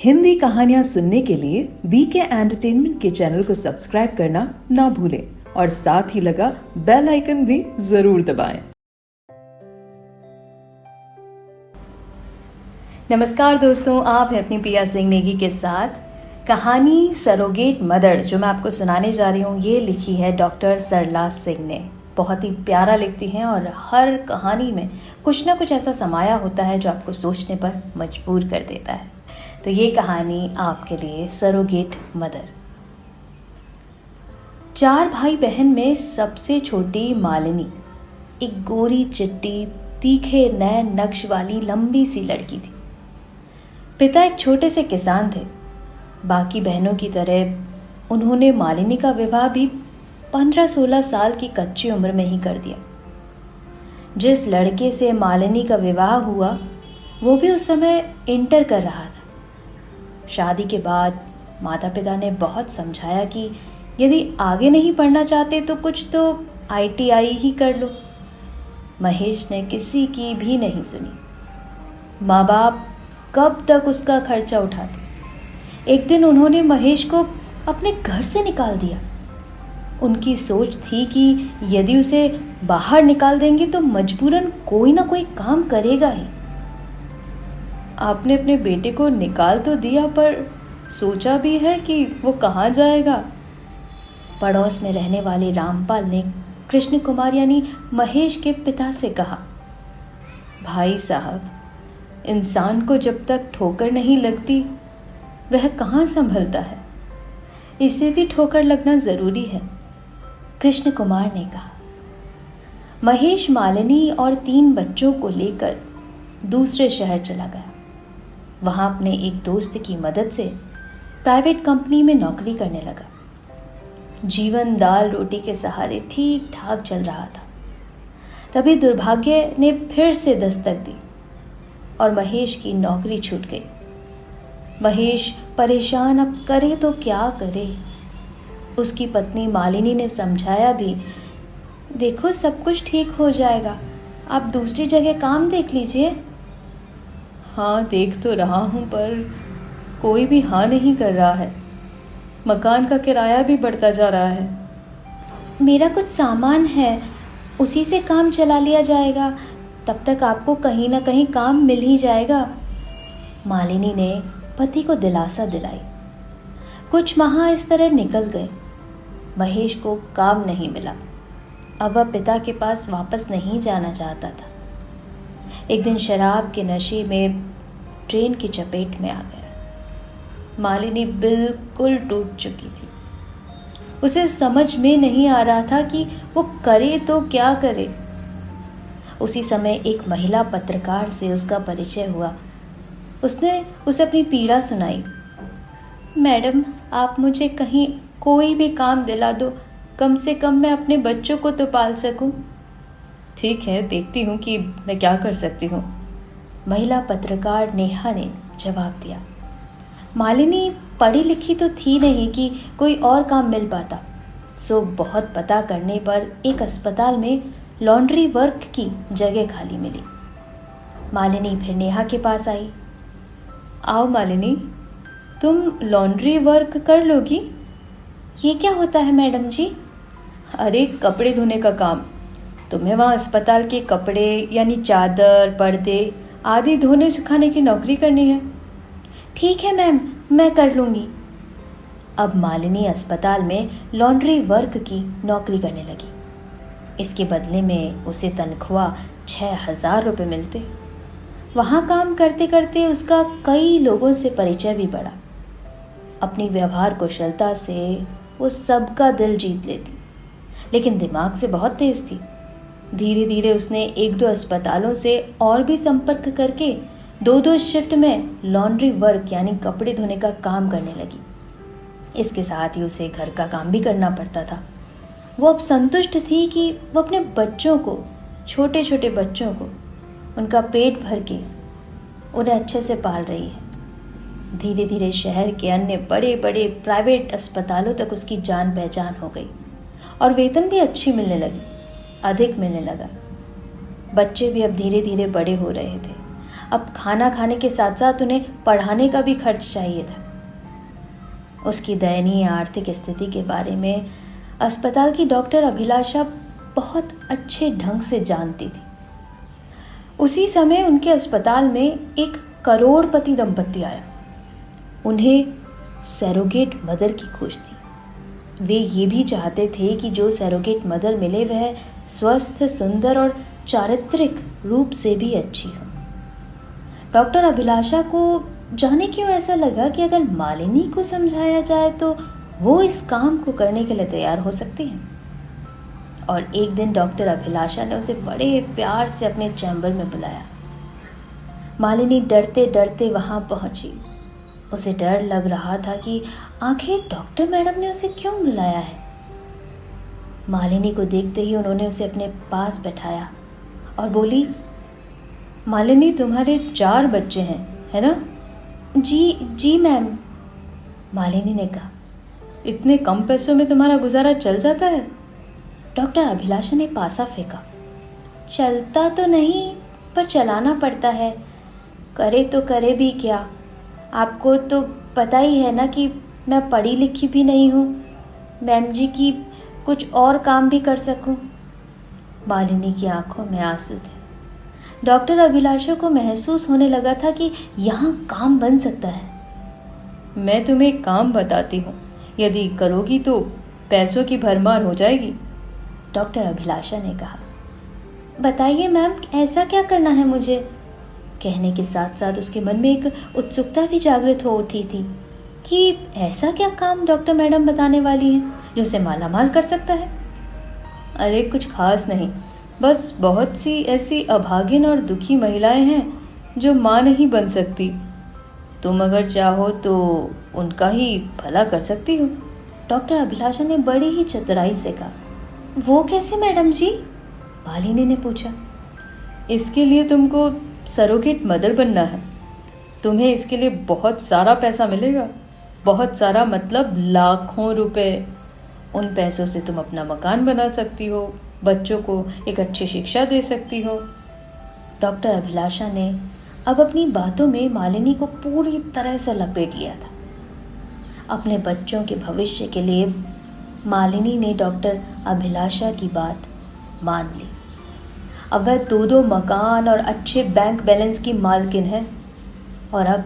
हिंदी कहानियां सुनने के लिए वीके एंटरटेनमेंट के चैनल को सब्सक्राइब करना ना भूलें और साथ ही लगा बेल आइकन भी जरूर दबाएं। नमस्कार दोस्तों, आप हैं अपनी पिया सिंह नेगी के साथ। कहानी सरोगेट मदर जो मैं आपको सुनाने जा रही हूँ, ये लिखी है डॉक्टर सरला सिंह ने। बहुत ही प्यारा लिखती हैं और हर कहानी में कुछ ना कुछ ऐसा समाया होता है जो आपको सोचने पर मजबूर कर देता है। तो ये कहानी आपके लिए, सरोगेट मदर। 4 भाई बहन में सबसे छोटी मालिनी एक गोरी चिट्टी तीखे नैन नक्श वाली लंबी सी लड़की थी। पिता एक छोटे से किसान थे। बाकी बहनों की तरह उन्होंने मालिनी का विवाह भी 15-16 साल की कच्ची उम्र में ही कर दिया। जिस लड़के से मालिनी का विवाह हुआ वो भी उस समय इंटर कर रहा था। शादी के बाद माता पिता ने बहुत समझाया कि यदि आगे नहीं पढ़ना चाहते तो कुछ तो ITI ही कर लो। महेश ने किसी की भी नहीं सुनी। माँ बाप कब तक उसका खर्चा उठाते। एक दिन उन्होंने महेश को अपने घर से निकाल दिया। उनकी सोच थी कि यदि उसे बाहर निकाल देंगे तो मजबूरन कोई ना कोई काम करेगा ही। आपने अपने बेटे को निकाल तो दिया, पर सोचा भी है कि वो कहाँ जाएगा? पड़ोस में रहने वाले रामपाल ने कृष्ण कुमार यानी महेश के पिता से कहा, भाई साहब, इंसान को जब तक ठोकर नहीं लगती वह कहाँ संभलता है। इसे भी ठोकर लगना जरूरी है। कृष्ण कुमार ने कहा। महेश मालिनी और 3 बच्चों को लेकर दूसरे शहर चला गया। वहां अपने एक दोस्त की मदद से प्राइवेट कंपनी में नौकरी करने लगा। जीवन दाल रोटी के सहारे ठीक ठाक चल रहा था। तभी दुर्भाग्य ने फिर से दस्तक दी और महेश की नौकरी छूट गई। महेश परेशान अब करे तो क्या करे। उसकी पत्नी मालिनी ने समझाया भी, देखो सब कुछ ठीक हो जाएगा, आप दूसरी जगह काम देख लीजिए। हाँ, देख तो रहा हूँ, पर कोई भी हाँ नहीं कर रहा है। मकान का किराया भी बढ़ता जा रहा है। मेरा कुछ सामान है, उसी से काम चला लिया जाएगा। तब तक आपको कहीं ना कहीं काम मिल ही जाएगा। मालिनी ने पति को दिलासा दिलाई। कुछ माह इस तरह निकल गए। महेश को काम नहीं मिला। अब वह पिता के पास वापस नहीं जाना चाहता था। एक दिन शराब के नशे में ट्रेन की चपेट में आ गया। मालिनी बिल्कुल टूट चुकी थी। उसे समझ में नहीं आ रहा था कि वो करे तो क्या करे। उसी समय एक महिला पत्रकार से उसका परिचय हुआ। उसने उसे अपनी पीड़ा सुनाई। मैडम, आप मुझे कहीं कोई भी काम दिला दो, कम से कम मैं अपने बच्चों को तो पाल सकूं। ठीक है, देखती हूँ कि मैं क्या कर सकती हूँ, महिला पत्रकार नेहा ने जवाब दिया। मालिनी पढ़ी लिखी तो थी नहीं कि कोई और काम मिल पाता, सो बहुत पता करने पर एक अस्पताल में लॉन्ड्री वर्क की जगह खाली मिली। मालिनी फिर नेहा के पास आई। आओ मालिनी, तुम लॉन्ड्री वर्क कर लोगी? ये क्या होता है मैडम जी? अरे, कपड़े धोने का काम। तुम्हें वहाँ अस्पताल के कपड़े यानी चादर, पर्दे आदि धोने सुखाने की नौकरी करनी है। ठीक है मैम, मैं कर लूँगी। अब मालिनी अस्पताल में लॉन्ड्री वर्क की नौकरी करने लगी। इसके बदले में उसे तनख्वाह 6,000 रुपये मिलते। वहाँ काम करते करते उसका कई लोगों से परिचय भी बढ़ा। अपनी व्यवहार कुशलता से वो सबका दिल जीत लेती, लेकिन दिमाग से बहुत तेज थी। धीरे धीरे उसने 1-2 अस्पतालों से और भी संपर्क करके 2-2 शिफ्ट में लॉन्ड्री वर्क यानी कपड़े धोने का काम करने लगी। इसके साथ ही उसे घर का काम भी करना पड़ता था। वो अब संतुष्ट थी कि वो अपने बच्चों को, छोटे छोटे बच्चों को, उनका पेट भर के उन्हें अच्छे से पाल रही है। धीरे धीरे शहर के अन्य बड़े बड़े प्राइवेट अस्पतालों तक उसकी जान पहचान हो गई और वेतन भी अच्छी मिलने लगी, अधिक मिलने लगा। बच्चे भी अब धीरे धीरे बड़े हो रहे थे। अब खाना खाने के साथ साथ उन्हें पढ़ाने का भी खर्च चाहिए था। उसकी दयनीय आर्थिक स्थिति के बारे में अस्पताल की डॉक्टर अभिलाषा बहुत अच्छे ढंग से जानती थी। उसी समय उनके अस्पताल में एक करोड़पति दंपत्ति आया। उन्हें सैरोगेट मदर की खोज थी। वे ये भी चाहते थे कि जो सैरोगेट मदर मिले वह स्वस्थ, सुंदर और चारित्रिक रूप से भी अच्छी हो। डॉक्टर अभिलाषा को जाने क्यों ऐसा लगा कि अगर मालिनी को समझाया जाए तो वो इस काम को करने के लिए तैयार हो सकती है। और एक दिन डॉक्टर अभिलाषा ने उसे बड़े प्यार से अपने चैम्बर में बुलाया। मालिनी डरते डरते वहां पहुंची। उसे डर लग रहा था कि आखिर डॉक्टर मैडम ने उसे क्यों बुलाया है। मालिनी को देखते ही उन्होंने उसे अपने पास बैठाया और बोली, मालिनी तुम्हारे 4 बच्चे हैं, है ना? जी मैम, मालिनी ने कहा। इतने कम पैसों में तुम्हारा गुजारा चल जाता है? डॉक्टर अभिलाषा ने पासा फेंका। चलता तो नहीं, पर चलाना पड़ता है। करे तो करे भी क्या। आपको तो पता ही है ना कि मैं पढ़ी लिखी भी नहीं हूँ। मैम जी की कुछ और काम भी कर सकूँ। मालिनी की आंखों में आंसू थे। डॉक्टर अभिलाषा को महसूस होने लगा था कि यहाँ काम बन सकता है। मैं तुम्हें एक काम बताती हूँ, यदि करोगी तो पैसों की भरमार हो जाएगी, डॉक्टर अभिलाषा ने कहा। बताइए मैम, ऐसा क्या करना है मुझे? कहने के साथ साथ उसके मन में एक उत्सुकता भी जागृत हो उठी थी कि ऐसा क्या काम डॉक्टर मैडम बताने वाली हैं जो उसे मालामाल कर सकता है। अरे कुछ खास नहीं, बस बहुत सी ऐसी अभागिन और दुखी महिलाएं हैं जो माँ नहीं बन सकती। तुम अगर चाहो तो उनका ही भला कर सकती हो, डॉक्टर अभिलाषा ने बड़ी ही चतुराई से कहा। वो कैसे मैडम जी? मालिनी ने पूछा। इसके लिए तुमको सरोगेट मदर बनना है। तुम्हें इसके लिए बहुत सारा पैसा मिलेगा। बहुत सारा मतलब लाखों रुपए। उन पैसों से तुम अपना मकान बना सकती हो, बच्चों को एक अच्छी शिक्षा दे सकती हो। डॉक्टर अभिलाषा ने अब अपनी बातों में मालिनी को पूरी तरह से लपेट लिया था। अपने बच्चों के भविष्य के लिए मालिनी ने डॉक्टर अभिलाषा की बात मान ली। अब वह 2 मकान और अच्छे बैंक बैलेंस की मालकिन है और अब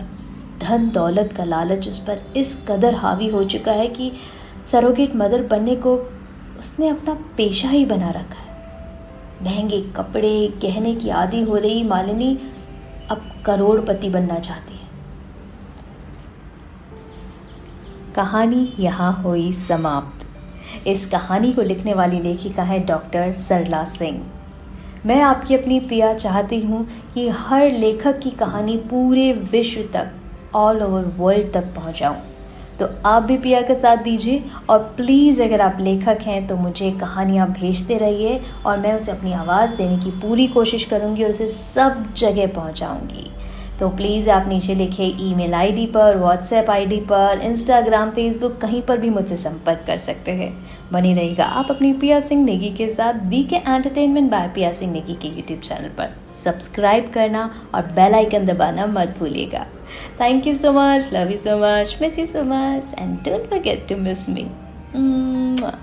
धन दौलत का लालच उस पर इस कदर हावी हो चुका है कि सरोगेट मदर बनने को उसने अपना पेशा ही बना रखा है। महंगे कपड़े गहने की आदी हो रही मालिनी अब करोड़पति बनना चाहती है। कहानी यहाँ हुई समाप्त। इस कहानी को लिखने वाली लेखिका है डॉक्टर सरला सिंह। मैं आपकी अपनी पिया चाहती हूँ कि हर लेखक की कहानी पूरे विश्व तक, ऑल ओवर वर्ल्ड तक पहुँचाऊँ। तो आप भी पिया का साथ दीजिए और प्लीज़ अगर आप लेखक हैं तो मुझे कहानियाँ भेजते रहिए और मैं उसे अपनी आवाज़ देने की पूरी कोशिश करूँगी और उसे सब जगह पहुँचाऊँगी। तो प्लीज़ आप नीचे लिखे ईमेल आईडी पर, व्हाट्सएप आईडी पर, इंस्टाग्राम, फेसबुक, कहीं पर भी मुझसे संपर्क कर सकते हैं। बनी रहेगा आप अपनी पिया सिंह नेगी के साथ बीके एंटरटेनमेंट बाय पिया सिंह नेगी के यूट्यूब चैनल पर। सब्सक्राइब करना और बेल आइकन दबाना मत भूलिएगा। Thank you so much, love you so much, miss you so much, and don't forget to miss me. Mwah.